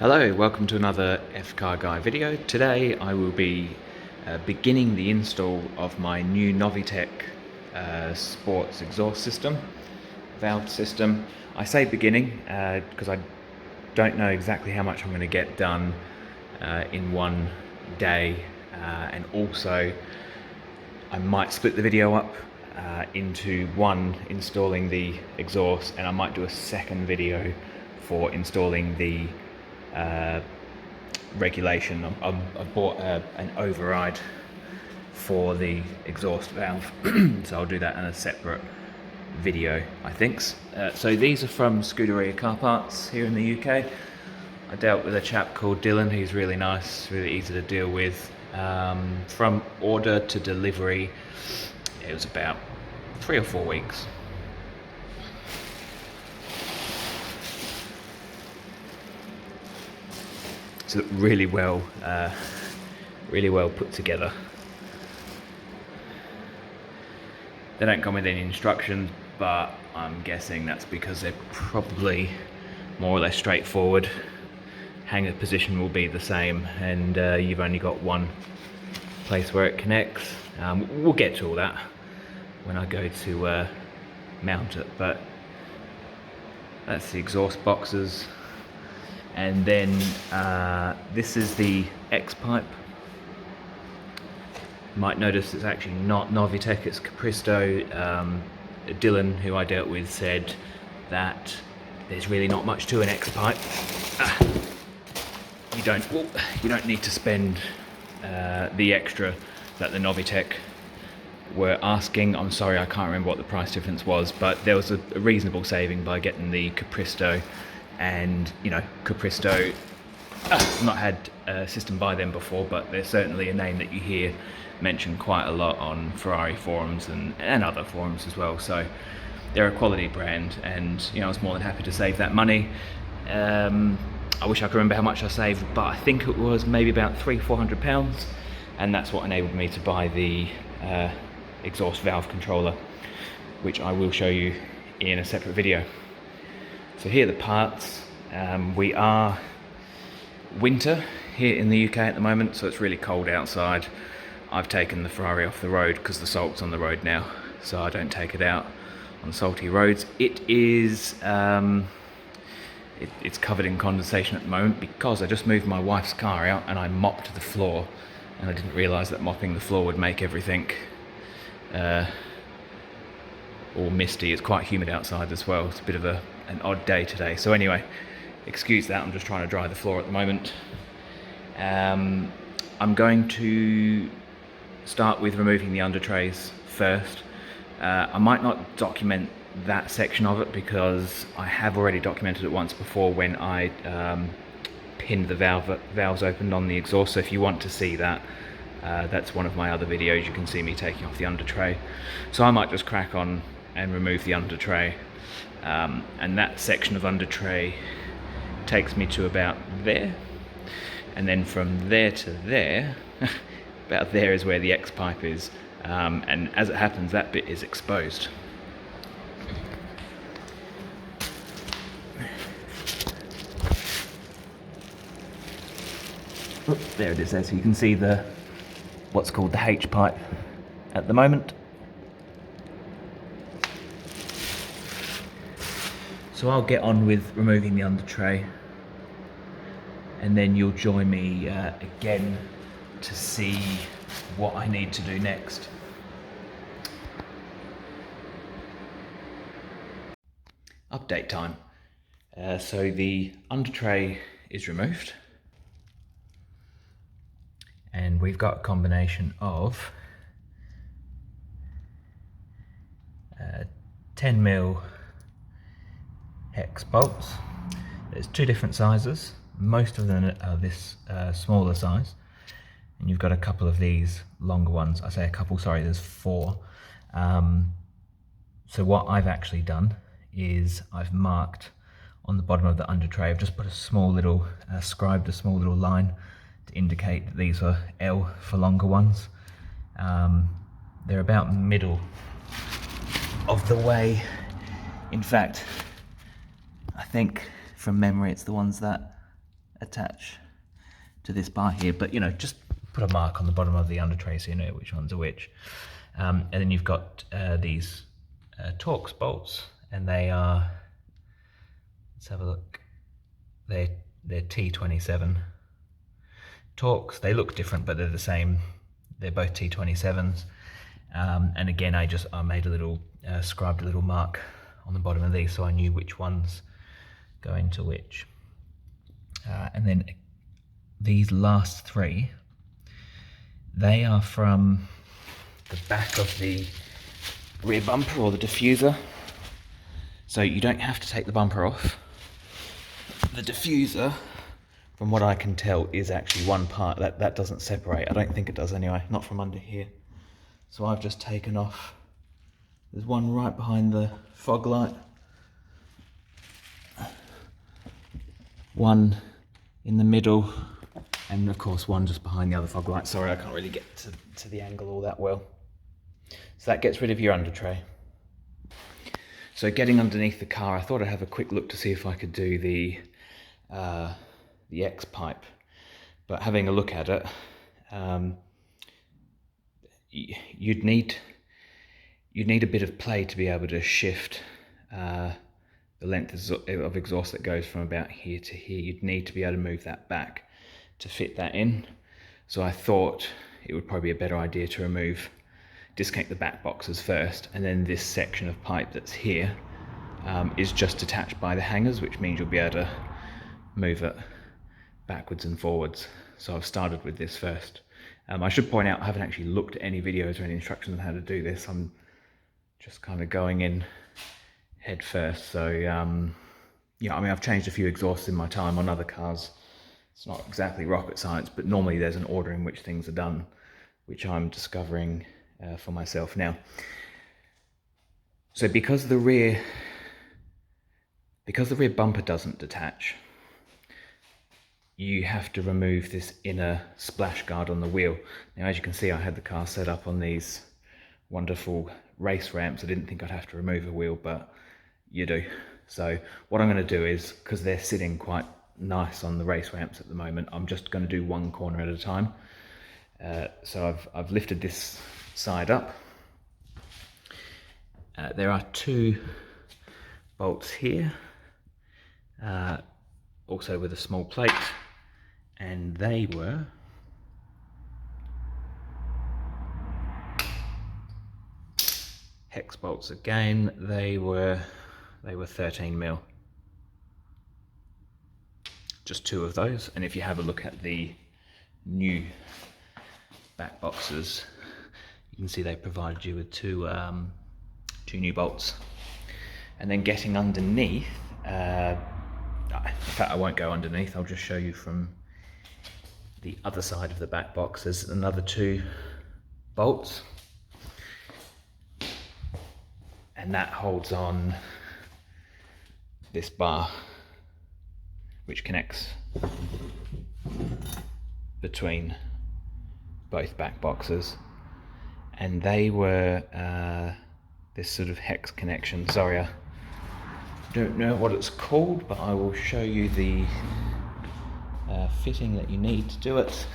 Hello, welcome to another F-Car Guy video. Today I will be beginning the install of my new Novitec sports exhaust system, valve system. I say beginning because I don't know exactly how much I'm going to get done in one day, and also I might split the video up into one installing the exhaust, and I might do a second video for installing the regulation. I bought an override for the exhaust valve, so I'll do that in a separate video, I think. So these are from Scuderia Car Parts here in the UK. I dealt with a chap called Dylan. He's really nice, really easy to deal with. From order to delivery, it was about 3 or 4 weeks. So really well put together. They don't come with any instructions, but I'm guessing that's because they're probably more or less straightforward. Hanger position will be the same, and you've only got one place where it connects. We'll get to all that when I go to mount it, but that's the exhaust boxes. And then this is the X Pipe. You might notice it's actually not Novitec, it's Capristo. Dylan, who I dealt with, said that there's really not much to an X Pipe. You don't need to spend the extra that the Novitec were asking. I'm sorry, I can't remember what the price difference was, but there was a reasonable saving by getting the Capristo. And you know, Capristo, I've not had a system by them before, but they're certainly a name that you hear mentioned quite a lot on Ferrari forums and other forums as well. So they're a quality brand, and you know, I was more than happy to save that money. I wish I could remember how much I saved, but I think it was maybe about £300-400, and that's what enabled me to buy the exhaust valve controller, which I will show you in a separate video. So here are the parts. We are winter here in the UK at the moment, so it's really cold outside. I've taken the Ferrari off the road because the salt's on the road now, so I don't take it out on salty roads. It is it's covered in condensation at the moment because I just moved my wife's car out and I mopped the floor, and I didn't realise that mopping the floor would make everything all misty. It's quite humid outside as well. It's a bit of an odd day today. So anyway, excuse that, I'm just trying to dry the floor at the moment. I'm going to start with removing the under trays first. I might not document that section of it because I have already documented it once before when I pinned the valves opened on the exhaust. So if you want to see that, that's one of my other videos. You can see me taking off the under tray. So I might just crack on and remove the under tray. And that section of under tray takes me to about there, and then from there to there, about there is where the X pipe is, and as it happens, that bit is exposed. There it is there, so you can see what's called the H pipe at the moment. So I'll get on with removing the under tray, and then you'll join me again to see what I need to do next. Update time. So the under tray is removed, and we've got a combination of 10mm hex bolts. There's 2 different sizes. Most of them are this smaller size, and you've got a couple of these longer ones. I say a couple, sorry, there's 4. So what I've actually done is I've marked on the bottom of the under tray. I've just put a small little scribed a small little line to indicate that these are L for longer ones. They're about middle of the way. In fact, I think from memory it's the ones that attach to this bar here, but you know, just put a mark on the bottom of the under tray so you know which ones are which. And then you've got these Torx bolts, and they are, let's have a look, they're T27 Torx. They look different, but they're the same. They're both T27s. And again, I made a little, scribed a little mark on the bottom of these so I knew which ones go into which. And then these last three, they are from the back of the rear bumper or the diffuser. So you don't have to take the bumper off. The diffuser, from what I can tell, is actually one part. That doesn't separate. I don't think it does anyway, not from under here. So I've just taken off. There's one right behind the fog light, one in the middle, and of course one just behind the other fog light. Sorry, I can't really get to the angle all that well. So that gets rid of your under tray. So getting underneath the car, I thought I'd have a quick look to see if I could do the X pipe. But having a look at it, you'd need a bit of play to be able to shift the length of exhaust that goes from about here to here. You'd need to be able to move that back to fit that in. So I thought it would probably be a better idea to disconnect the back boxes first, and then this section of pipe that's here is just attached by the hangers, which means you'll be able to move it backwards and forwards. So I've started with this first. I should point out I haven't actually looked at any videos or any instructions on how to do this. I'm just kind of going in head first. So yeah, I mean, I've changed a few exhausts in my time on other cars. It's not exactly rocket science, but normally there's an order in which things are done, which I'm discovering for myself now. So because the rear bumper doesn't detach, you have to remove this inner splash guard on the wheel. Now, as you can see, I had the car set up on these wonderful race ramps. I didn't think I'd have to remove a wheel, but you do. So what I'm going to do is, because they're sitting quite nice on the race ramps at the moment, I'm just going to do one corner at a time. So I've lifted this side up. There are two bolts here, also with a small plate, and they were hex bolts again. They were 13 mil. Just two of those, and if you have a look at the new back boxes, you can see they provided you with two new bolts. And then getting underneath, in fact I won't go underneath, I'll just show you from the other side of the back box. There's another two bolts, and that holds on this bar which connects between both back boxes, and they were this sort of hex connection. Sorry, I don't know what it's called, but I will show you the fitting that you need to do it.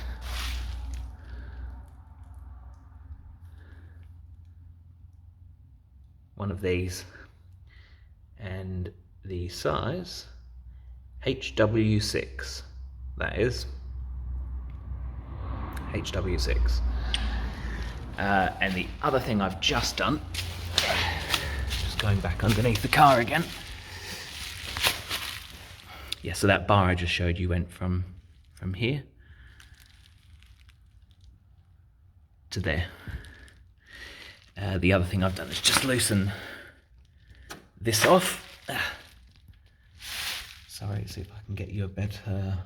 One of these, and the size HW6, that is HW6. And the other thing I've just done, just going back underneath the car again. Yeah, so that bar I just showed you went from here to there. The other thing I've done is just loosen this off. Sorry, see if I can get you a better...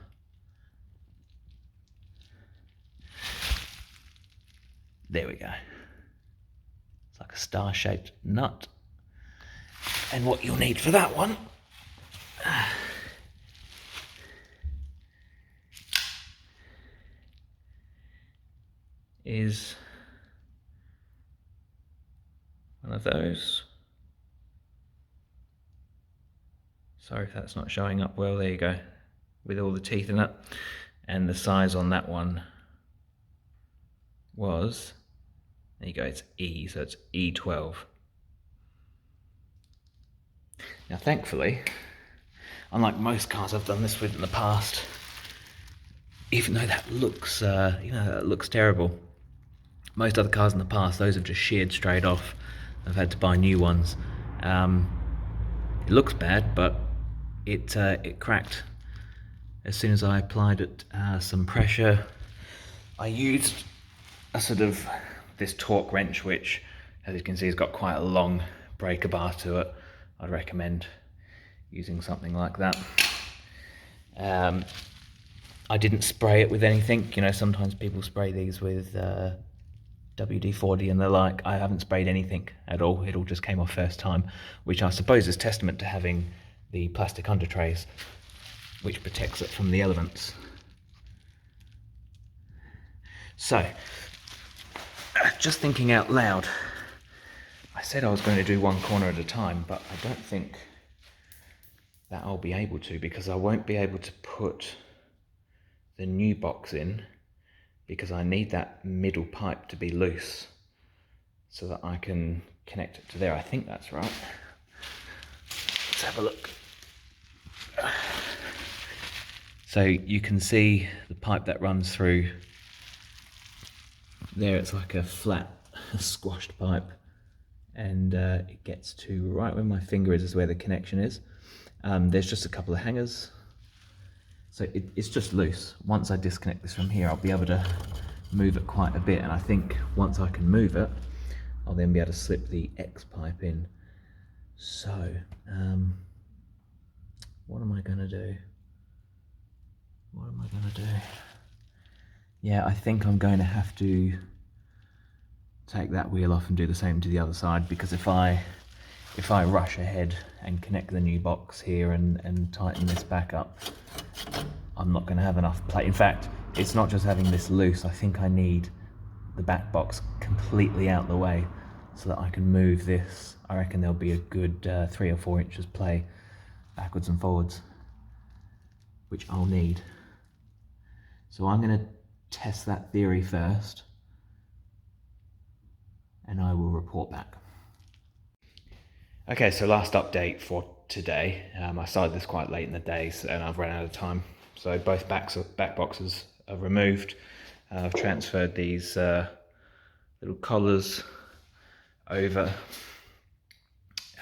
There we go. It's like a star-shaped nut. And what you'll need for that one is one of those. Sorry if that's not showing up well, there you go. with all the teeth in it, and the size on that one was, there you go, it's E, so it's E12. Now thankfully, unlike most cars I've done this with in the past, even though that looks, that looks terrible, most other cars in the past, those have just sheared straight off. I've had to buy new ones. It looks bad, but it cracked as soon as I applied it some pressure. I used a sort of this torque wrench, which, as you can see, has got quite a long breaker bar to it. I'd recommend using something like that. I didn't spray it with anything. You know, sometimes people spray these with WD-40 and they're like, I haven't sprayed anything at all. It all just came off first time, which I suppose is testament to having the plastic under trays, which protects it from the elements. So, just thinking out loud, I said I was going to do one corner at a time, but I don't think that I'll be able to, because I won't be able to put the new box in, because I need that middle pipe to be loose so that I can connect it to there. I think that's right. Let's have a look. So you can see the pipe that runs through there. It's like a flat, squashed pipe, and it gets to right where my finger is where the connection is. There's just a couple of hangers, so it's just loose. Once I disconnect this from here, I'll be able to move it quite a bit, and I think once I can move it, I'll then be able to slip the X pipe in. So what am I gonna do? What am I gonna do? Yeah, I think I'm going to have to take that wheel off and do the same to the other side, because if I rush ahead and connect the new box here and tighten this back up, I'm not going to have enough plate. In fact, it's not just having this loose, I think I need the back box completely out the way so that I can move this. I reckon there'll be a good 3 or 4 inches play backwards and forwards, which I'll need. So I'm going to test that theory first, and I will report back. Okay, so last update for today. I started this quite late in the day, and I've run out of time. So both back boxes are removed. I've transferred these little collars over.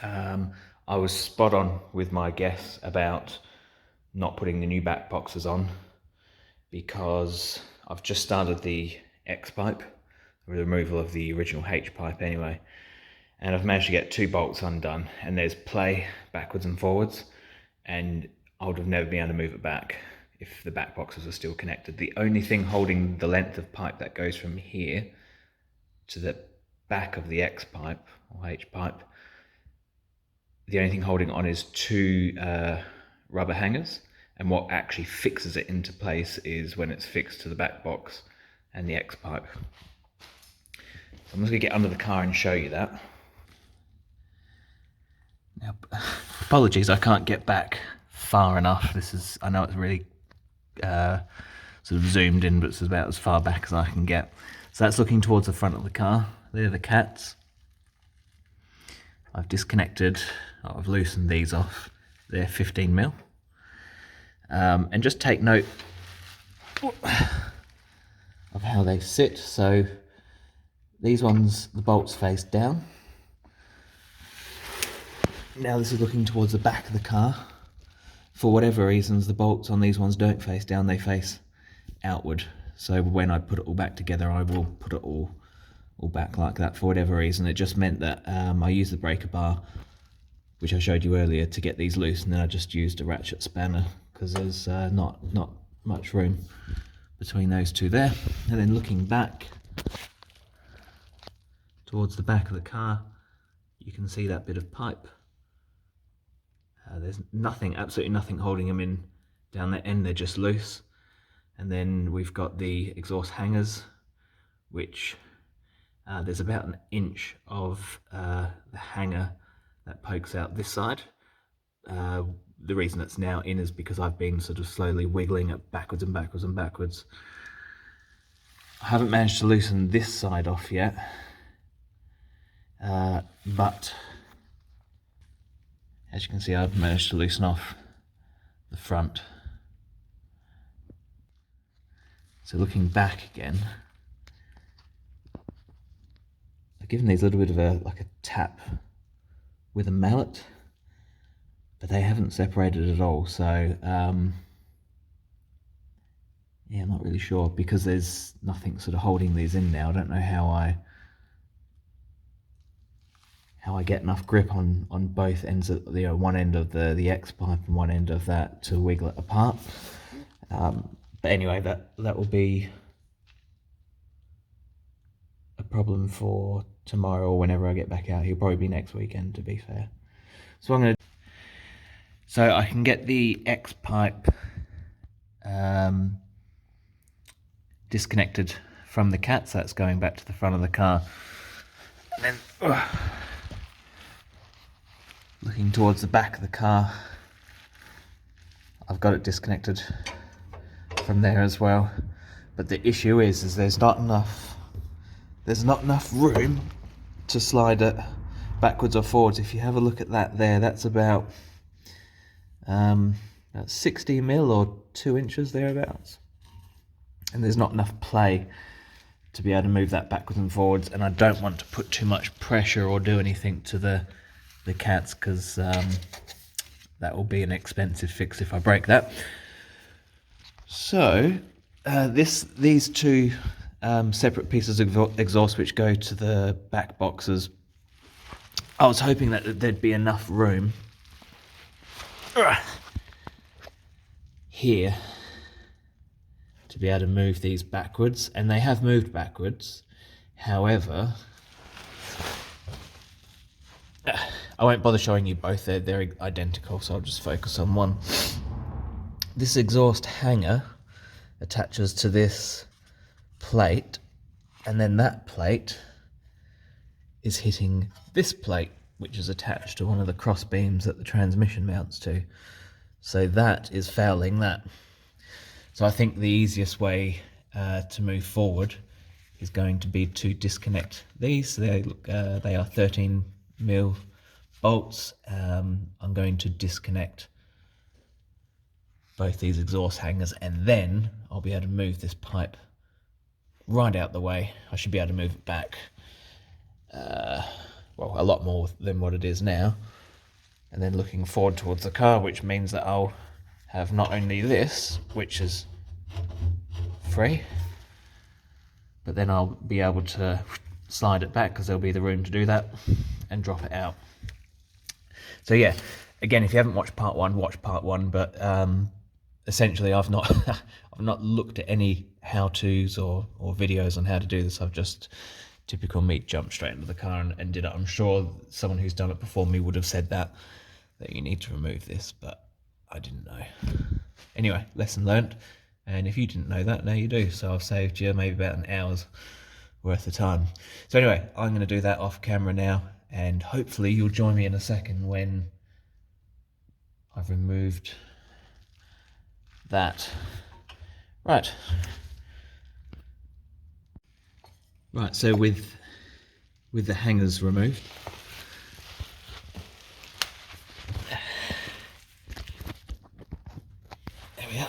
I was spot on with my guess about not putting the new back boxes on, because I've just started the X pipe, the removal of the original H pipe anyway, and I've managed to get 2 bolts undone, and there's play backwards and forwards, and I would have never been able to move it back if the back boxes are still connected. The only thing holding the length of pipe that goes from here to the back of the X pipe or H pipe, the only thing holding on is 2 rubber hangers, and what actually fixes it into place is when it's fixed to the back box and the X pipe. So I'm just going to get under the car and show you that. Now, apologies, I can't get back far enough. I know it's really sort of zoomed in, but it's about as far back as I can get. So that's looking towards the front of the car. They're the cats. I've disconnected, I've loosened these off. They're 15mm. And just take note of how they sit. So these ones, the bolts face down. Now this is looking towards the back of the car. For whatever reasons, the bolts on these ones don't face down, they face outward. So when I put it all back together, I will put it all back like that. For whatever reason, it just meant that I used the breaker bar, which I showed you earlier, to get these loose, and then I just used a ratchet spanner, because there's not much room between those two there. And then looking back towards the back of the car, you can see that bit of pipe. There's nothing, absolutely nothing holding them in down the end, they're just loose. And then we've got the exhaust hangers, which there's about 1 inch of the hanger that pokes out this side, the reason it's now in is because I've been sort of slowly wiggling it backwards and backwards and backwards. I haven't managed to loosen this side off yet, but as you can see, I've managed to loosen off the front. So looking back again, I've given these a little bit of a tap with a mallet, but they haven't separated at all. So yeah, I'm not really sure, because there's nothing sort of holding these in now. I don't know how I get enough grip on both ends of the one end of the X pipe and one end of that to wiggle it apart. But anyway, that will be a problem for tomorrow or whenever I get back out. He'll probably be next weekend, to be fair. So I can get the X pipe disconnected from the cat, so that's going back to the front of the car. And then looking towards the back of the car, I've got it disconnected from there as well. But the issue is there's not enough room to slide it backwards or forwards. If you have a look at that there, that's about 60 mil or 2 inches thereabouts. And there's not enough play to be able to move that backwards and forwards, and I don't want to put too much pressure or do anything to the cats, because that will be an expensive fix if I break that. So these two separate pieces of exhaust which go to the back boxes, I was hoping that there'd be enough room here to be able to move these backwards, and they have moved backwards. However, I won't bother showing you both, they're identical, so I'll just focus on one. This exhaust hanger attaches to this plate, and then that plate is hitting this plate, which is attached to one of the cross beams that the transmission mounts to. So that is fouling that. So I think the easiest way to move forward is going to be to disconnect these. They are 13 mil bolts. I'm going to disconnect both these exhaust hangers, and then I'll be able to move this pipe right out the way. I should be able to move it back, well, a lot more than what it is now. And then looking forward towards the car, which means that I'll have not only this, which is free, but then I'll be able to slide it back, because there'll be the room to do that, and drop it out. So yeah, again, if you haven't watched part one, watch part one. But essentially, I've not I've not looked at any how-tos or videos on how to do this. I've just, typical me, jumped straight into the car and did it. I'm sure someone who's done it before me would have said that you need to remove this, but I didn't know. Anyway, lesson learnt. And if you didn't know that, now you do. So I've saved you maybe about an hour's worth of time. So anyway, I'm going to do that off camera now, and hopefully you'll join me in a second when I've removed that. Right, so with the hangers removed, there we are.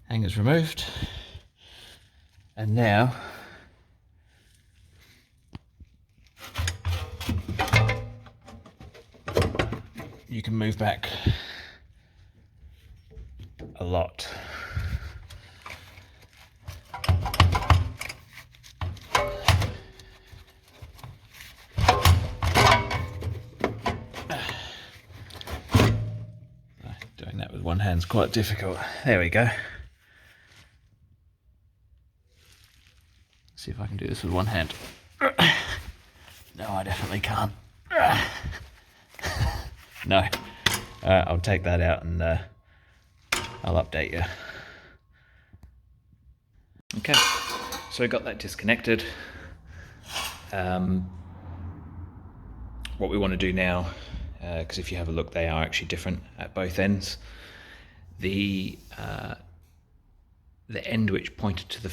Hangers removed, and now you can move back a lot. Doing that with one hand's quite difficult. There we go. See if I can do this with one hand. No, I definitely can't. No. I'll take that out and I'll update you. Okay, so I got that disconnected. what we want to do now, because if you have a look, they are actually different at both ends. The end which pointed to the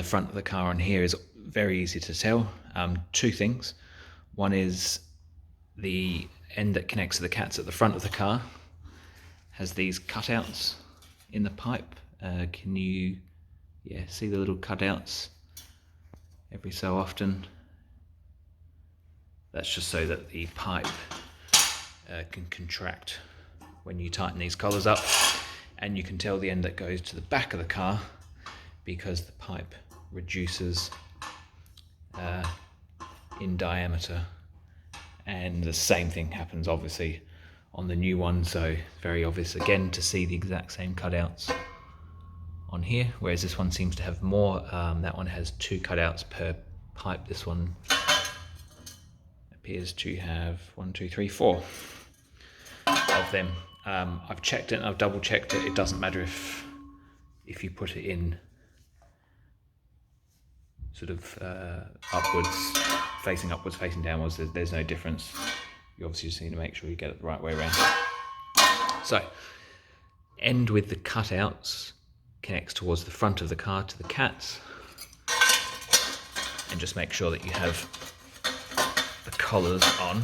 front of the car on here is very easy to tell. Two things. One is the end that connects to the cats at the front of the car has these cutouts in the pipe. Can you see the little cutouts every so often? That's just so that the pipe can contract when you tighten these collars up, and you can tell the end that goes to the back of the car because the pipe reduces in diameter, and the same thing happens obviously on the new one, so very obvious again to see the exact same cutouts on here, whereas this one seems to have more. That one has 2 cutouts per pipe. This one appears to have 1, 2, 3, 4 of them. I've checked it and I've double checked it. It doesn't matter if you put it in sort of upwards, facing downwards, there's no difference. You obviously just need to make sure you get it the right way around. So, end with the cutouts connects towards the front of the car to the cats, and just make sure that you have the collars on,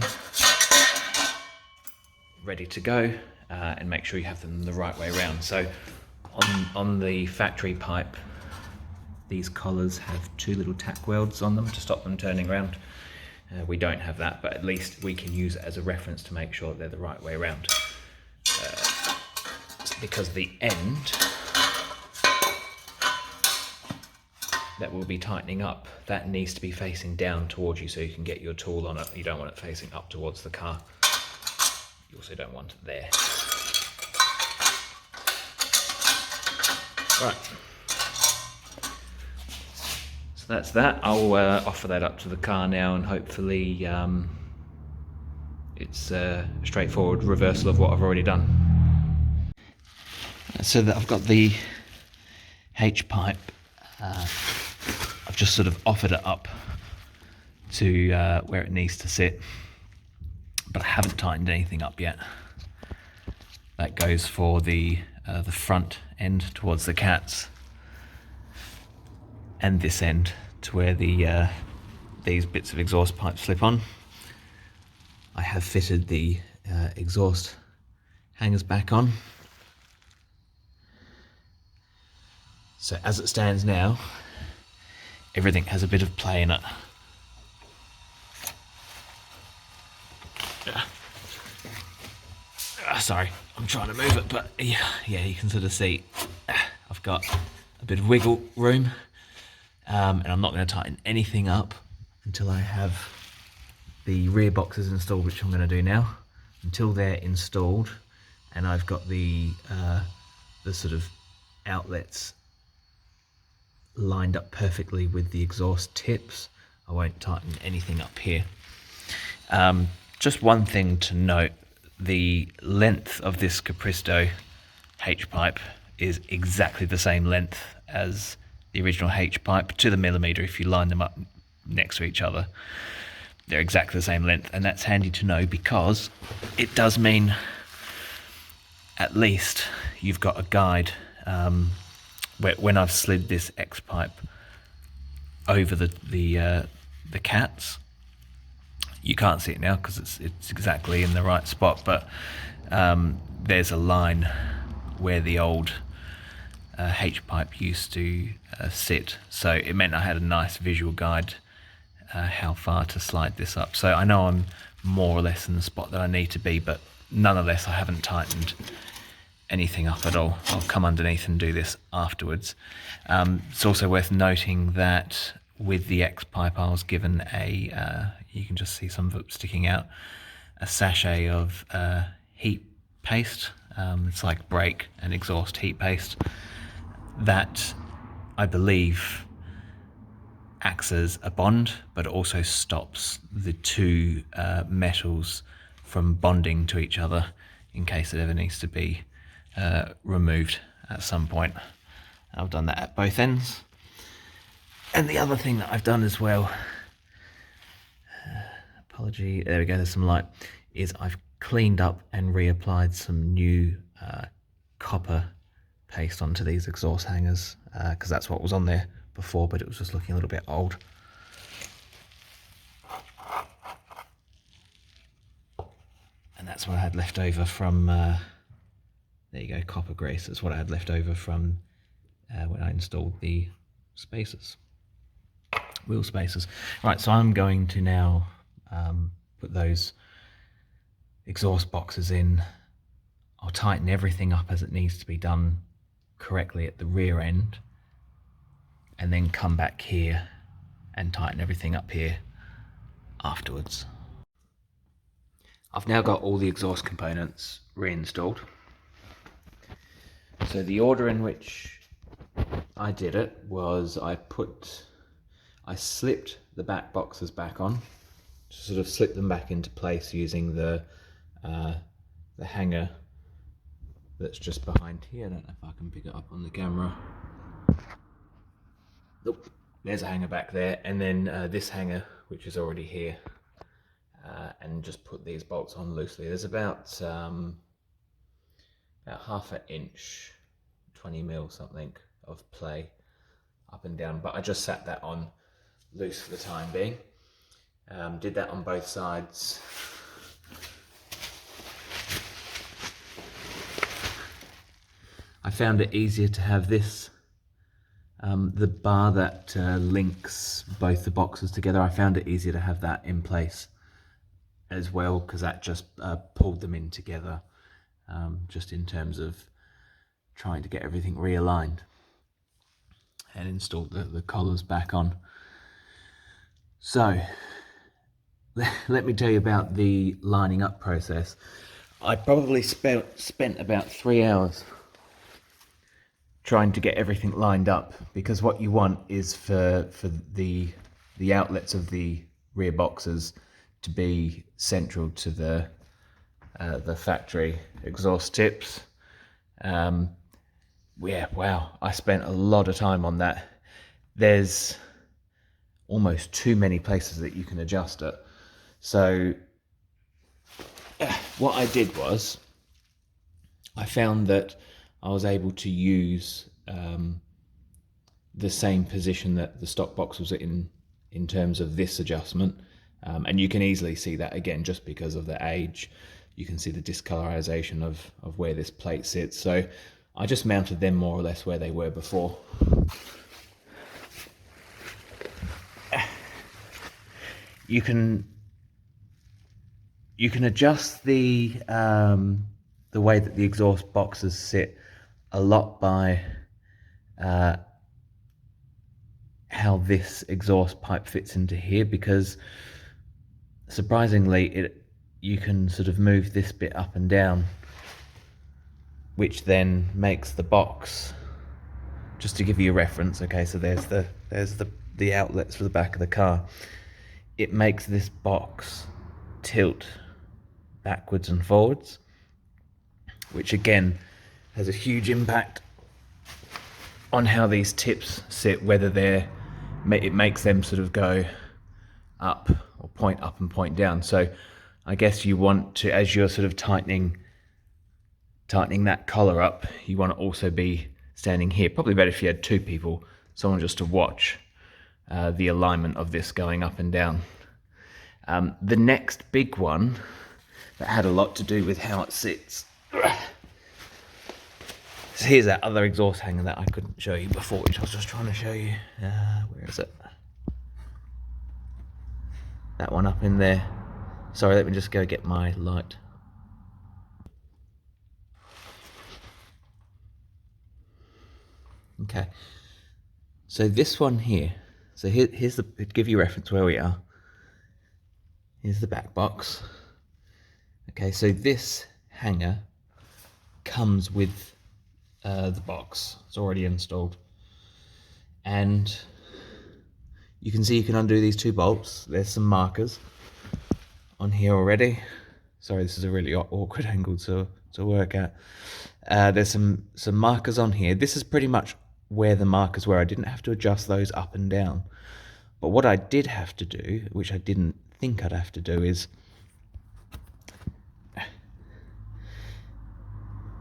ready to go, and make sure you have them the right way around. So on the factory pipe, these collars have 2 little tack welds on them to stop them turning around. We don't have that, but at least we can use it as a reference to make sure that they're the right way around. Because the end that we'll be tightening up, that needs to be facing down towards you so you can get your tool on it. You don't want it facing up towards the car. You also don't want it there. Right. So that's that. I'll offer that up to the car now, and hopefully it's a straightforward reversal of what I've already done. So that I've got the H-pipe. I've just sort of offered it up to where it needs to sit, but I haven't tightened anything up yet. That goes for the front end towards the cats, and this end to where the these bits of exhaust pipe slip on. I have fitted the exhaust hangers back on. So as it stands now, everything has a bit of play in it. Sorry, I'm trying to move it, but yeah, you can sort of see I've got a bit of wiggle room, and I'm not going to tighten anything up until I have the rear boxes installed, which I'm going to do now. Until they're installed and I've got the sort of outlets lined up perfectly with the exhaust tips, I won't tighten anything up here. Just one thing to note, the length of this Capristo H-pipe is exactly the same length as the original H-pipe to the millimetre. If you line them up next to each other, they're exactly the same length, and that's handy to know because it does mean at least you've got a guide. When I've slid this X-pipe over the cats, you can't see it now because it's exactly in the right spot, but there's a line where the old H-pipe used to sit, so it meant I had a nice visual guide how far to slide this up. So I know I'm more or less in the spot that I need to be, but nonetheless I haven't tightened anything up at all. I'll come underneath and do this afterwards. It's also worth noting that with the X-pipe I was given a, you can just see some of it sticking out, a sachet of heat paste. It's like brake and exhaust heat paste that I believe acts as a bond, but it also stops the two metals from bonding to each other in case it ever needs to be removed at some point. I've done that at both ends. And the other thing that I've done as well, apology, there we go, there's some light, is I've cleaned up and reapplied some new copper paste onto these exhaust hangers, because that's what was on there before, but it was just looking a little bit old. And that's what I had left over from, there you go, copper grease. That's what I had left over from when I installed the spacers, wheel spacers. Right, so I'm going to now put those exhaust boxes in. I'll tighten everything up as it needs to be done correctly at the rear end, and then come back here and tighten everything up here afterwards. I've now got all the exhaust components reinstalled. So the order in which I did it was I slipped the back boxes back on, sort of slip them back into place using the hanger that's just behind here. I don't know if I can pick it up on the camera. Nope, there's a hanger back there, and then this hanger which is already here, and just put these bolts on loosely. There's about half an inch, 20 mil something of play up and down, but I just sat that on loose for the time being. Did that on both sides. I found it easier to have this, the bar that links both the boxes together, I found it easier to have that in place as well, because that just pulled them in together, just in terms of trying to get everything realigned, and installed the collars back on. So let me tell you about the lining up process. I probably spent about 3 hours trying to get everything lined up, because what you want is for the outlets of the rear boxes to be central to the factory exhaust tips. Yeah, wow, I spent a lot of time on that. There's almost too many places that you can adjust it. So what I did was, I found that I was able to use the same position that the stock box was in terms of this adjustment, and you can easily see that again just because of the age. You can see the discolorization of where this plate sits. So I just mounted them more or less where they were before. You can adjust the way that the exhaust boxes sit a lot by how this exhaust pipe fits into here, because surprisingly you can sort of move this bit up and down, which then makes the box, just to give you a reference, okay, so there's the outlets for the back of the car. It makes this box tilt backwards and forwards, which again has a huge impact on how these tips sit, whether it makes them sort of go up, or point up and point down. So I guess you want to, as you're sort of tightening that collar up, you want to also be standing here. Probably better if you had two people, someone just to watch the alignment of this going up and down. The next big one that had a lot to do with how it sits. So here's that other exhaust hanger that I couldn't show you before, which I was just trying to show you. Where is it? That one up in there. Sorry, let me just go get my light. Okay, so this one here, so here's to give you reference where we are. Here's the back box. Okay, so this hanger comes with the box. It's already installed, and you can see you can undo these two bolts. There's some markers on here already. Sorry, this is a really awkward angle to work at. There's some markers on here. This is pretty much where the markers were. I didn't have to adjust those up and down. But what I did have to do, which I didn't think I'd have to do, is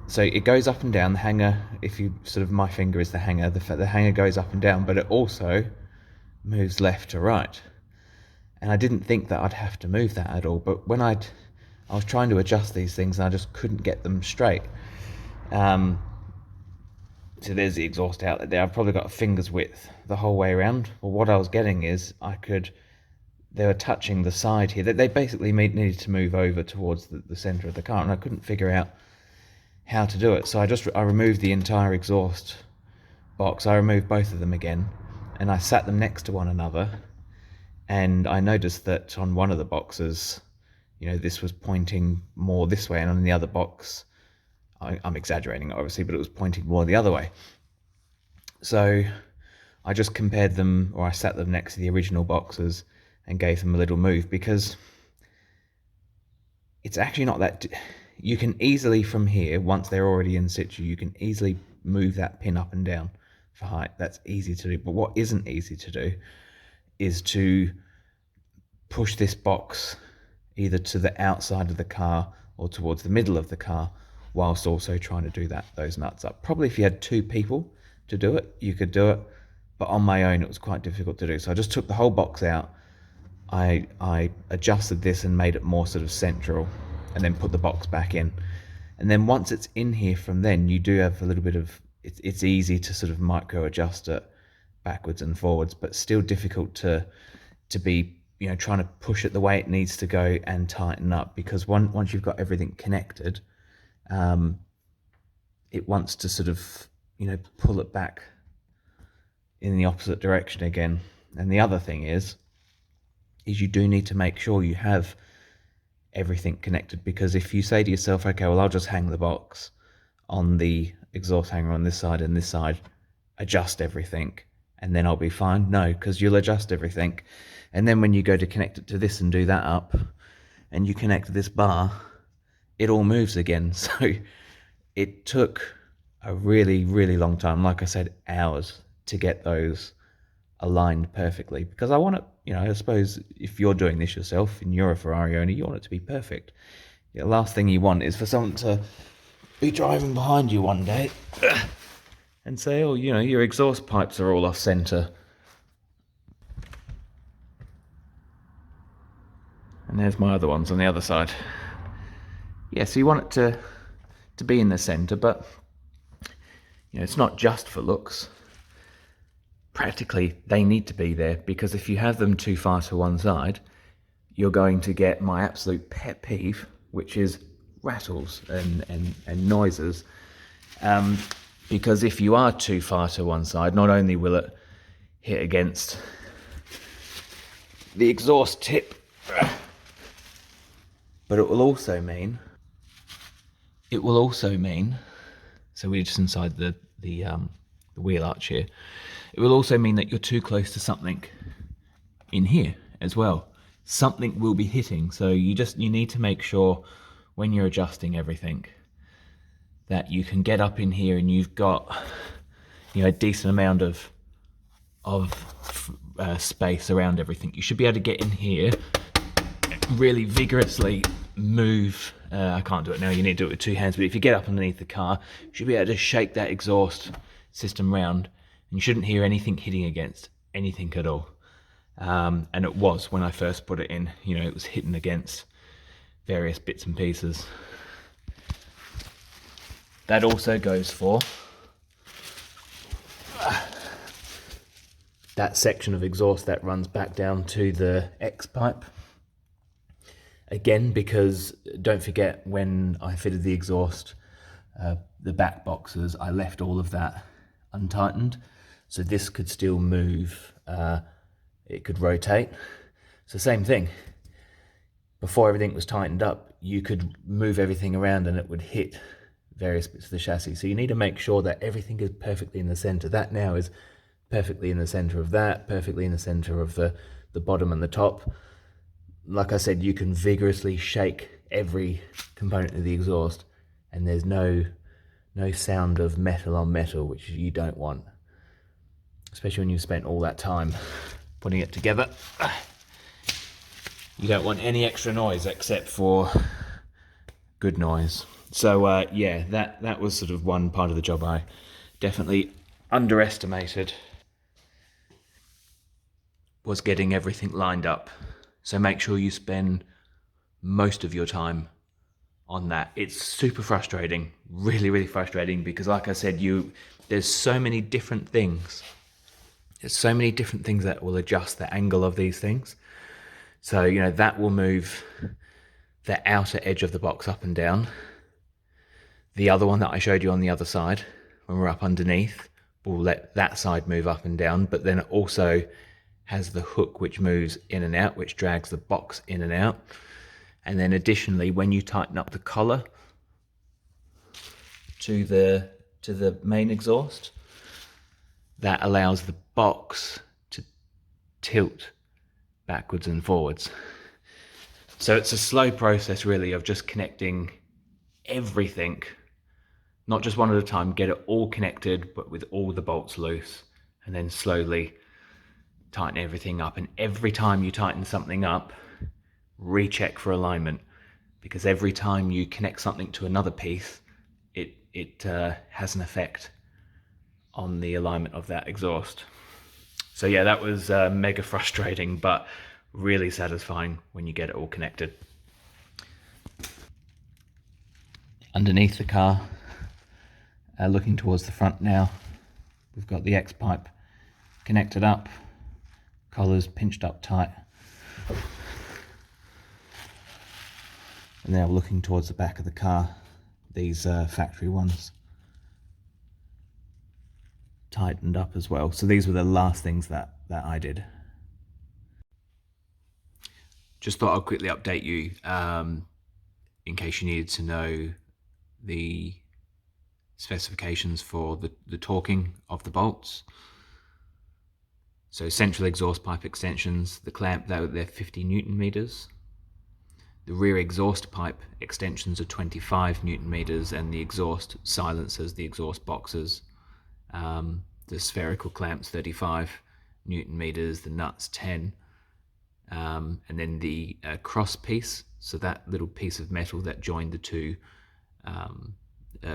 so it goes up and down the hanger. If you sort of, my finger is the hanger, the hanger goes up and down, but it also moves left to right. And I didn't think that I'd have to move that at all, but when I was trying to adjust these things and I just couldn't get them straight. So there's the exhaust outlet there. I've probably got a finger's width the whole way around. Well, what I was getting is they were touching the side here. They basically needed to move over towards the center of the car, and I couldn't figure out how to do it. So I removed the entire exhaust box. I removed both of them again, and I sat them next to one another, and I noticed that on one of the boxes, this was pointing more this way, and on the other box, I'm exaggerating obviously, but it was pointing more the other way. So I just compared them, or I sat them next to the original boxes and gave them a little move, because it's actually not that... You can easily, from here, once they're already in situ, you can easily move that pin up and down for height. That's easy to do. But what isn't easy to do is to push this box either to the outside of the car or towards the middle of the car, whilst also trying to do those nuts up. Probably if you had two people to do it, you could do it, but on my own it was quite difficult to do. So I just took the whole box out, I adjusted this and made it more sort of central, and then put the box back in. And then once it's in here, from then you do have a little bit of, it's easy to sort of micro adjust it backwards and forwards, but still difficult to be, trying to push it the way it needs to go and tighten up, because once you've got everything connected, it wants to sort of, pull it back in the opposite direction again. And the other thing is you do need to make sure you have everything connected, because if you say to yourself, okay, well, I'll just hang the box on the exhaust hanger on this side and this side, adjust everything, and then I'll be fine. No, because you'll adjust everything, and then when you go to connect it to this and do that up, and you connect this bar, it all moves again. So it took a really, really long time, like I said, hours, to get those aligned perfectly, because I want it, I suppose if you're doing this yourself and you're a Ferrari owner, you want it to be perfect. The last thing you want is for someone to be driving behind you one day and say, oh, your exhaust pipes are all off center. And there's my other ones on the other side. Yeah, so you want it to be in the center, but it's not just for looks. Practically, they need to be there, because if you have them too far to one side, you're going to get my absolute pet peeve, which is rattles and noises. Because if you are too far to one side, not only will it hit against the exhaust tip, but it will also mean, so we're just inside the wheel arch here. It will also mean that you're too close to something in here as well. Something will be hitting, so you need to make sure when you're adjusting everything that you can get up in here and you've got a decent amount of space around everything. You should be able to get in here, really vigorously move. I can't do it now, you need to do it with two hands, but if you get up underneath the car, you should be able to shake that exhaust system round, and you shouldn't hear anything hitting against anything at all. And it was, when I first put it in, it was hitting against various bits and pieces. That also goes for that section of exhaust that runs back down to the X pipe. Again, because don't forget, when I fitted the exhaust, the back boxes, I left all of that untightened, so this could still move, it could rotate. So same thing, before everything was tightened up, you could move everything around and it would hit various bits of the chassis. So you need to make sure that everything is perfectly in the center. That now is perfectly in the center of that, perfectly in the center of the bottom and the top. Like I said, you can vigorously shake every component of the exhaust, and there's no sound of metal on metal, which you don't want, especially when you've spent all that time putting it together. You don't want any extra noise except for good noise. So yeah, that was sort of one part of the job I definitely underestimated, was getting everything lined up. So make sure you spend most of your time on that. It's super frustrating, really frustrating, because like I said, there's so many different things. There's so many different things that will adjust the angle of these things. So, you know, that will move the outer edge of the box up and down. The other one that I showed you on the other side, when we're up underneath, will let that side move up and down, but then it also has the hook which moves in and out, which drags the box in and out. And then additionally, when you tighten up the collar to the main exhaust, that allows the box to tilt backwards and forwards. So it's a slow process really of just connecting everything, not just one at a time, get it all connected, but with all the bolts loose, and then slowly tighten everything up. And every time you tighten something up, recheck for alignment, because every time you connect something to another piece, it has an effect on the alignment of that exhaust. So yeah, that was mega frustrating, but really satisfying when you get it all connected. Underneath the car, looking towards the front now, we've got the X pipe connected up, collars pinched up tight. And now looking towards the back of the car, these factory ones tightened up as well. So these were the last things that I did. Just thought I'll quickly update you in case you needed to know the specifications for the torquing of the bolts. So central exhaust pipe extensions, the clamp, they're 50 Newton meters. The rear exhaust pipe extensions are 25 Newton meters, and the exhaust silencers, the exhaust boxes, the spherical clamps 35 Newton meters, the nuts 10, and then the cross piece, so that little piece of metal that joined the two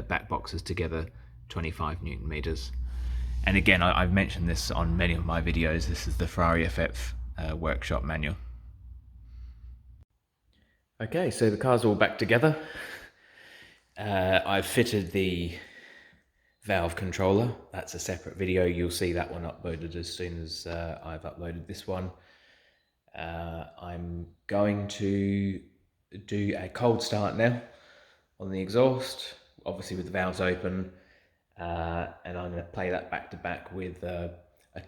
back boxes together, 25 Newton meters. And again, I've mentioned this on many of my videos, this is the Ferrari FF workshop manual. Okay, so the car's all back together. I've fitted the valve controller. That's a separate video. You'll see that one uploaded as soon as I've uploaded this one. I'm going to do a cold start now on the exhaust, obviously with the valves open, and I'm going to play that back to back with a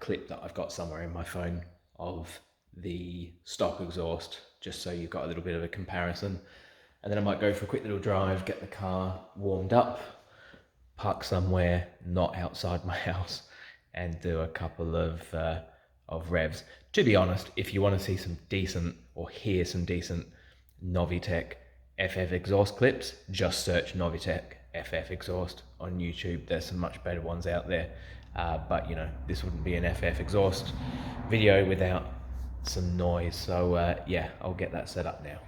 clip that I've got somewhere in my phone of the stock exhaust, just so you've got a little bit of a comparison. And then I might go for a quick little drive, get the car warmed up, park somewhere not outside my house, and do a couple of revs. To be honest, if you want to see some decent, or hear some decent Novitec FF exhaust clips, just search Novitec FF exhaust on YouTube. There's some much better ones out there, but you know, this wouldn't be an FF exhaust video without some noise. So yeah, I'll get that set up now.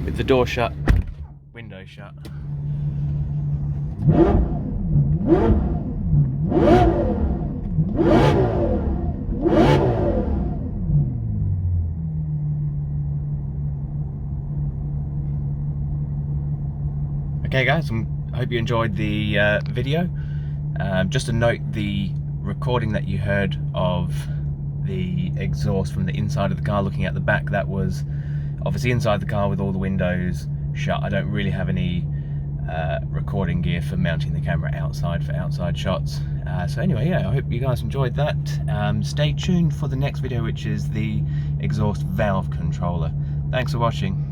With the door shut, window shut. Okay guys, I hope you enjoyed the video. Just to note, the recording that you heard of the exhaust from the inside of the car looking at the back, that was obviously inside the car with all the windows shut. I don't really have any recording gear for mounting the camera outside for outside shots. So anyway, yeah, I hope you guys enjoyed that. Stay tuned for the next video, which is the exhaust valve controller. Thanks for watching.